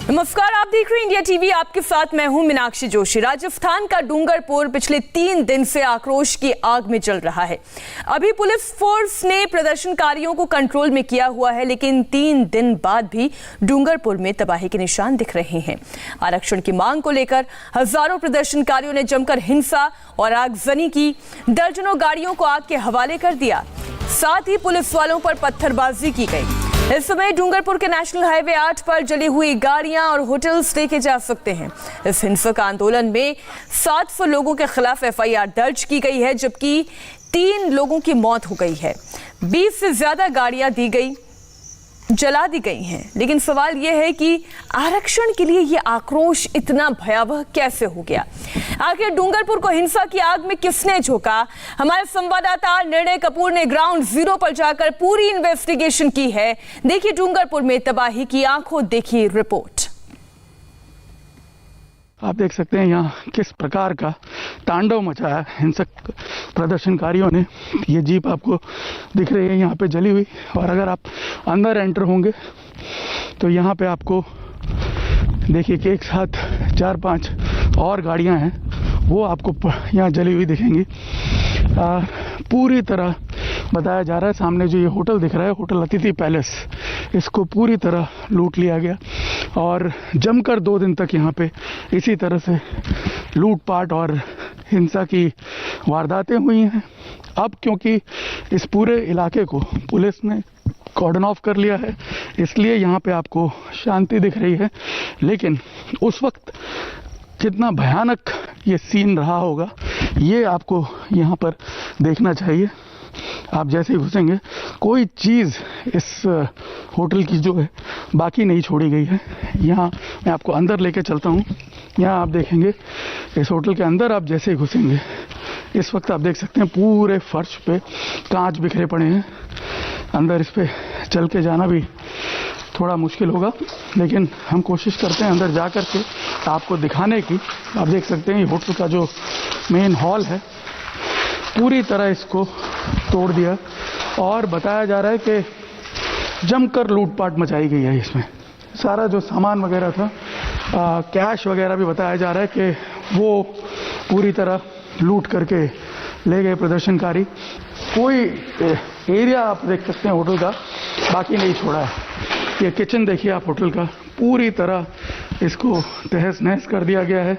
नमस्कार, आप देख रहे हैं इंडिया टीवी। आपके साथ मैं हूं मीनाक्षी जोशी। राजस्थान का डूंगरपुर पिछले 3 दिन से आक्रोश की आग में जल रहा है। अभी पुलिस फोर्स ने प्रदर्शनकारियों को कंट्रोल में किया हुआ है, लेकिन 3 दिन बाद भी डूंगरपुर में तबाही के निशान दिख रहे हैं। आरक्षण की मांग को लेकर हजारों प्रदर्शनकारियों ने जमकर हिंसा और आगजनी की। दर्जनों गाड़ियों को आग के हवाले कर दिया, साथ ही पुलिस वालों पर पत्थरबाजी की गई। इस समय डूंगरपुर के नेशनल हाईवे 8 पर जली हुई गाड़ियां और होटल्स देखे जा सकते हैं। इस हिंसक आंदोलन में 700 लोगों के खिलाफ एफआईआर दर्ज की गई है, जबकि 3 लोगों की मौत हो गई है। 20 से ज्यादा गाड़ियां जला दी गई हैं। लेकिन सवाल यह है कि आरक्षण के लिए यह आक्रोश इतना भयावह कैसे हो गया? आखिर डूंगरपुर को हिंसा की आग में किसने झोंका? हमारे संवाददाता निर्णय कपूर ने ग्राउंड जीरो पर जाकर पूरी इन्वेस्टिगेशन की है। देखिए डूंगरपुर में तबाही की आंखों देखी रिपोर्ट। आप देख सकते हैं यहाँ किस प्रकार का तांडव मचाया हिंसक प्रदर्शनकारियों ने। ये जीप आपको दिख रही है यहाँ पे जली हुई, और अगर आप अंदर एंटर होंगे तो यहाँ पे आपको देखिए कि एक साथ 4-5 और गाड़ियाँ हैं, वो आपको यहाँ जली हुई दिखेंगी। पूरी तरह बताया जा रहा है, सामने जो ये होटल दिख रहा है, होटल अतिथि पैलेस, इसको पूरी तरह लूट लिया गया और जमकर 2 दिन तक यहाँ पे इसी तरह से लूटपाट और हिंसा की वारदातें हुई हैं। अब क्योंकि इस पूरे इलाके को पुलिस ने कॉर्डन ऑफ कर लिया है, इसलिए यहाँ पे आपको शांति दिख रही है। लेकिन उस वक्त कितना भयानक ये सीन रहा होगा, ये आपको यहाँ पर देखना चाहिए। आप जैसे ही घुसेंगे, कोई चीज़ इस होटल की जो है बाकी नहीं छोड़ी गई है। यहाँ मैं आपको अंदर लेके चलता हूँ। यहाँ आप देखेंगे इस होटल के अंदर, आप जैसे ही घुसेंगे इस वक्त आप देख सकते हैं पूरे फर्श पे कांच बिखरे पड़े हैं। अंदर इस पे चल के जाना भी थोड़ा मुश्किल होगा, लेकिन हम कोशिश करते हैं अंदर जा कर के आपको दिखाने की। आप देख सकते हैं ये होटल का जो मेन हॉल है, पूरी तरह इसको तोड़ दिया और बताया जा रहा है कि जमकर लूटपाट मचाई गई है। इसमें सारा जो सामान वगैरह था, कैश वगैरह भी बताया जा रहा है कि वो पूरी तरह लूट करके ले गए प्रदर्शनकारी। कोई एरिया आप देख सकते हैं होटल का बाकी नहीं छोड़ा है। ये किचन देखिए आप होटल का, पूरी तरह इसको तहस नहस कर दिया गया है।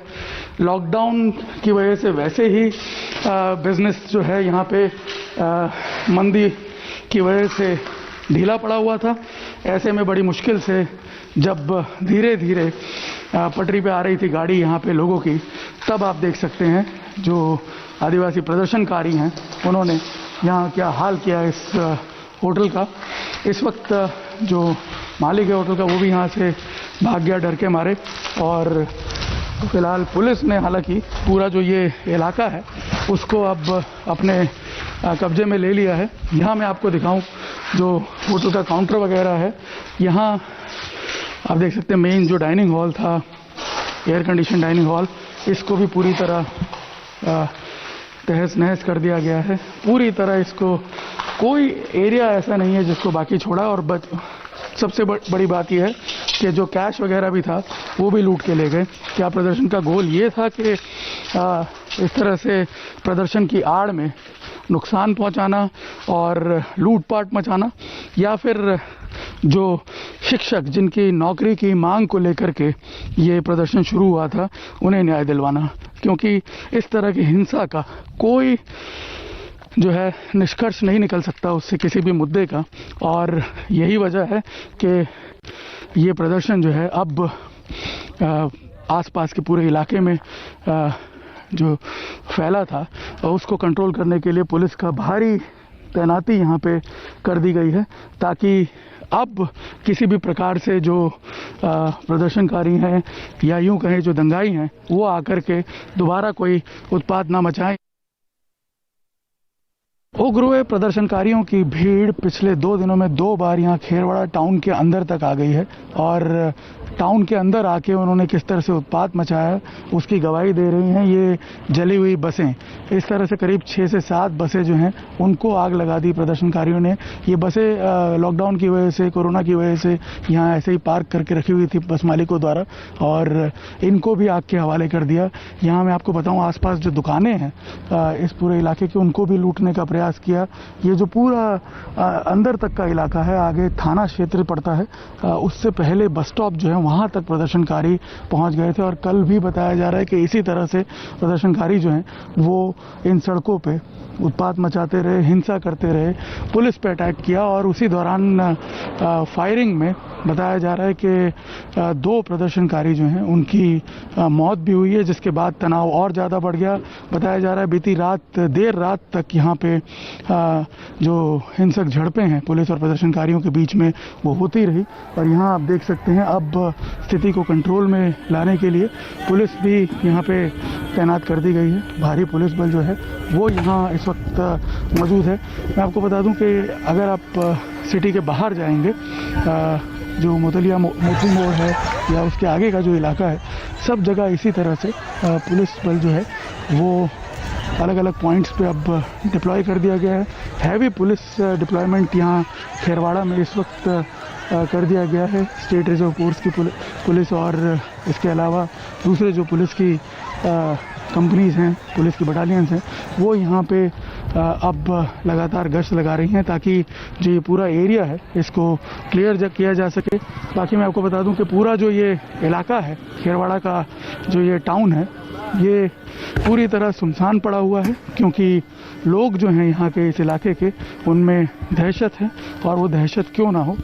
लॉकडाउन की वजह से वैसे ही बिजनेस जो है यहाँ पे मंदी की वजह से ढीला पड़ा हुआ था। ऐसे में बड़ी मुश्किल से जब धीरे धीरे पटरी पे आ रही थी गाड़ी यहाँ पे लोगों की, तब आप देख सकते हैं जो आदिवासी प्रदर्शनकारी हैं उन्होंने यहाँ क्या हाल किया इस होटल का। इस वक्त जो मालिक है होटल का, वो भी यहाँ से भाग गया डर के मारे। और फिलहाल पुलिस ने हालांकि पूरा जो ये इलाका है उसको अब अपने कब्जे में ले लिया है। यहाँ मैं आपको दिखाऊं जो होटल का काउंटर वगैरह है, यहाँ आप देख सकते हैं मेन जो डाइनिंग हॉल था, एयर कंडीशन डाइनिंग हॉल, इसको भी पूरी तरह तहस नहस कर दिया गया है। पूरी तरह इसको कोई एरिया ऐसा नहीं है जिसको बाकी छोड़ा। और सबसे बड़ी बात यह है कि जो कैश वगैरह भी था वो भी लूट के ले गए। क्या प्रदर्शन का गोल ये था कि इस तरह से प्रदर्शन की आड़ में नुकसान पहुंचाना और लूटपाट मचाना, या फिर जो शिक्षक जिनकी नौकरी की मांग को लेकर के ये प्रदर्शन शुरू हुआ था उन्हें न्याय दिलवाना? क्योंकि इस तरह की हिंसा का कोई जो है निष्कर्ष नहीं निकल सकता उससे किसी भी मुद्दे का। और यही वजह है कि ये प्रदर्शन जो है अब आसपास के पूरे इलाके में जो फैला था उसको कंट्रोल करने के लिए पुलिस का भारी तैनाती यहाँ पे कर दी गई है, ताकि अब किसी भी प्रकार से जो प्रदर्शनकारी हैं या यूं कहें जो दंगाई हैं वो आकर के दोबारा कोई उत्पात ना मचाएं। उग्र हुए प्रदर्शनकारियों की भीड़ पिछले 2 दिनों में 2 बार यहाँ खेरवाड़ा टाउन के अंदर तक आ गई है और टाउन के अंदर आके उन्होंने किस तरह से उत्पात मचाया उसकी गवाही दे रही हैं ये जली हुई बसें। इस तरह से करीब 6 से 7 बसें जो हैं उनको आग लगा दी प्रदर्शनकारियों ने। ये बसें लॉकडाउन की वजह से, कोरोना की वजह से यहाँ ऐसे ही पार्क करके रखी हुई थी बस मालिकों द्वारा और इनको भी आग के हवाले कर दिया। यहाँ मैं आपको बताऊँ आसपास जो दुकानें हैं इस पूरे इलाके की उनको भी लूटने का प्रयास किया। ये जो पूरा अंदर तक का इलाका है, आगे थाना क्षेत्र पड़ता है, उससे पहले बस स्टॉप जो है वहाँ तक प्रदर्शनकारी पहुँच गए थे और कल भी बताया जा रहा है कि इसी तरह से प्रदर्शनकारी जो हैं वो इन सड़कों पे उत्पात मचाते रहे, हिंसा करते रहे, पुलिस पे अटैक किया और उसी दौरान फायरिंग में बताया जा रहा है कि 2 प्रदर्शनकारी जो हैं उनकी मौत भी हुई है, जिसके बाद तनाव और ज़्यादा बढ़ गया। बताया जा रहा है बीती रात देर रात तक यहाँ पे जो हिंसक झड़पें हैं पुलिस और प्रदर्शनकारियों के बीच में वो होती रही और यहाँ आप देख सकते हैं अब स्थिति को कंट्रोल में लाने के लिए पुलिस भी यहाँ पे तैनात कर दी गई है। भारी पुलिस बल जो है वो यहाँ इस वक्त मौजूद है। मैं आपको बता दूं कि अगर आप सिटी के बाहर जाएंगे, जो मोतलिया मोती मोड़ है या उसके आगे का जो इलाका है, सब जगह इसी तरह से पुलिस बल जो है वो अलग अलग पॉइंट्स पे अब डिप्लॉय कर दिया गया है। हैवी पुलिस डिप्लॉयमेंट यहाँ खेरवाड़ा में इस वक्त कर दिया गया है। स्टेट रिजर्व फोर्स की पुलिस और इसके अलावा दूसरे जो पुलिस की कंपनीज हैं, पुलिस की बटालियंस हैं, वो यहाँ पे अब लगातार गश्त लगा रही हैं ताकि जो ये पूरा एरिया है इसको क्लियर किया जा सके। बाकी मैं आपको बता दूं कि पूरा जो ये इलाका है खेरवाड़ा का, जो ये टाउन है, ये पूरी तरह सुनसान पड़ा हुआ है क्योंकि लोग जो हैं यहाँ के इस इलाके के उनमें दहशत है और वो दहशत क्यों ना हो,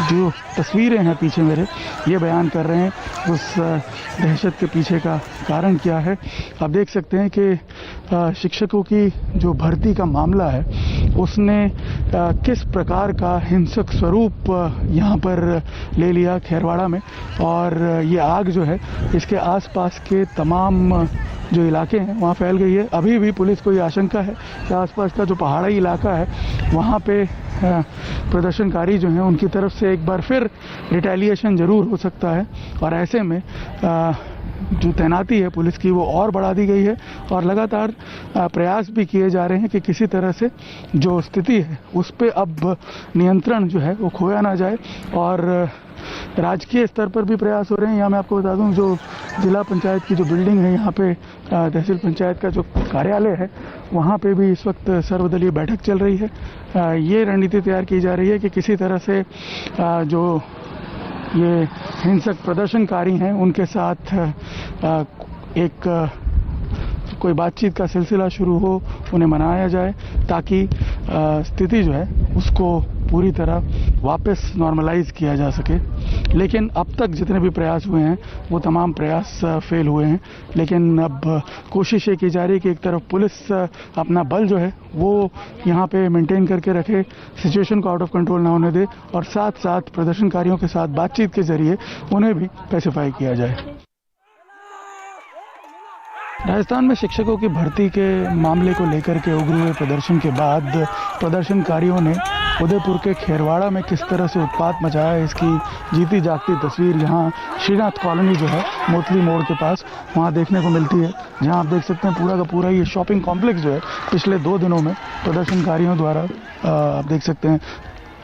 जो तस्वीरें हैं पीछे मेरे ये बयान कर रहे हैं उस दहशत के पीछे का कारण क्या है। आप देख सकते हैं कि शिक्षकों की जो भर्ती का मामला है उसने किस प्रकार का हिंसक स्वरूप यहाँ पर ले लिया खेरवाड़ा में और ये आग जो है इसके आसपास के तमाम जो इलाके हैं वहाँ फैल गई है। अभी भी पुलिस को ये आशंका है कि आसपास का जो पहाड़ी इलाका है वहाँ पे प्रदर्शनकारी जो हैं उनकी तरफ से एक बार फिर रिटेलिएशन ज़रूर हो सकता है और ऐसे में जो तैनाती है पुलिस की वो और बढ़ा दी गई है और लगातार प्रयास भी किए जा रहे हैं कि किसी तरह से जो स्थिति है उस पर अब नियंत्रण जो है वो खोया ना जाए और राजकीय स्तर पर भी प्रयास हो रहे हैं। यहाँ मैं आपको बता दूं जो जिला पंचायत की जो बिल्डिंग है यहाँ पे तहसील पंचायत का जो कार्यालय है वहाँ पे भी इस वक्त सर्वदलीय बैठक चल रही है। ये रणनीति तैयार की जा रही है कि किसी तरह से जो ये हिंसक प्रदर्शनकारी हैं उनके साथ एक कोई बातचीत का सिलसिला शुरू हो, उन्हें मनाया जाए ताकि स्थिति जो है उसको पूरी तरह वापस नॉर्मलाइज किया जा सके। लेकिन अब तक जितने भी प्रयास हुए हैं वो तमाम प्रयास फेल हुए हैं। लेकिन अब कोशिश ये की जा रही है कि एक तरफ पुलिस अपना बल जो है वो यहाँ पे मेंटेन करके रखे, सिचुएशन को आउट ऑफ कंट्रोल ना होने दे और साथ साथ प्रदर्शनकारियों के साथ बातचीत के जरिए उन्हें भी पैसिफाई किया जाए। राजस्थान में शिक्षकों की भर्ती के मामले को लेकर के उग्र हुए प्रदर्शन के बाद प्रदर्शनकारियों ने उदयपुर के खेरवाड़ा में किस तरह से उत्पात मचाया है इसकी जीती जागती तस्वीर यहाँ श्रीनाथ कॉलोनी जो है मोतली मोड़ के पास वहाँ देखने को मिलती है, जहाँ आप देख सकते हैं पूरा का पूरा ये शॉपिंग कॉम्प्लेक्स जो है पिछले 2 दिनों में प्रदर्शनकारियों द्वारा आप देख सकते हैं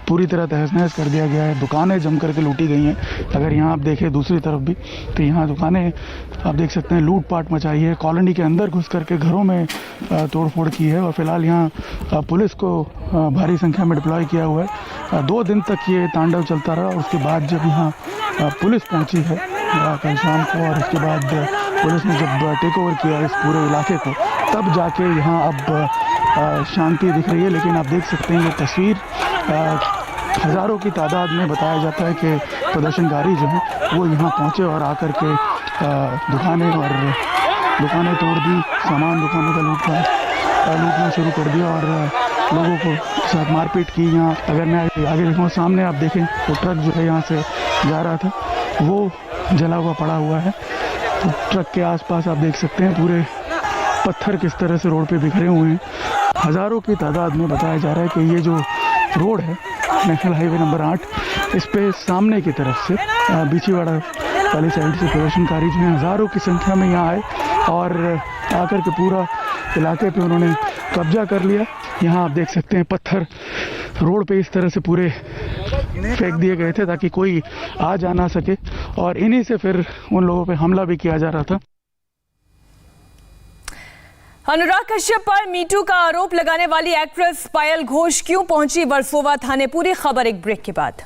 पूरी तरह तहस नहस कर दिया गया है। दुकानें जम करके लूटी गई हैं। अगर यहाँ आप देखें दूसरी तरफ भी तो यहाँ दुकानें आप देख सकते हैं लूटपाट मचाई है, कॉलोनी के अंदर घुस करके घरों में तोड़फोड़ की है और फिलहाल यहाँ पुलिस को भारी संख्या में डिप्लॉय किया हुआ है। 2 दिन तक ये तांडव चलता रहा और उसके बाद जब यहाँ पुलिस पहुँची है कल शाम को और उसके बाद पुलिस ने जब टेक ओवर किया इस पूरे इलाके को तब जाके यहाँ अब शांति दिख रही है। लेकिन आप देख सकते हैं ये तस्वीर हज़ारों की तादाद में बताया जाता है कि प्रदर्शनकारी जो हैं वो यहाँ पहुँचे और आकर के दुकानें दुकानें तोड़ दी, सामान दुकानों का लूटना शुरू कर दिया और लोगों को साथ मारपीट की। यहाँ अगर मैं आगे देखूँ सामने आप देखें वो ट्रक जो है यहाँ से जा रहा था वो जला हुआ पड़ा हुआ है। तो ट्रक के आसपास आप देख सकते हैं पूरे पत्थर किस तरह से रोड पे बिखरे हुए हैं। हज़ारों की तादाद में बताया जा रहा है कि ये जो रोड है नेशनल हाईवे नंबर 8, इस पे सामने की तरफ से बीचीवाड़ा वाली साइड से प्रदर्शनकारी जो हैं हज़ारों की संख्या में यहाँ आए और आकर के पूरा इलाके पे उन्होंने कब्जा कर लिया। यहाँ आप देख सकते हैं पत्थर रोड पे इस तरह से पूरे फेंक दिए गए थे ताकि कोई आ जा ना सके और इन्हीं से फिर उन लोगों पे हमला भी किया जा रहा था। अनुराग कश्यप पर मीटू का आरोप लगाने वाली एक्ट्रेस पायल घोष क्यों पहुंची वर्सोवा थाने, पूरी खबर एक ब्रेक के बाद।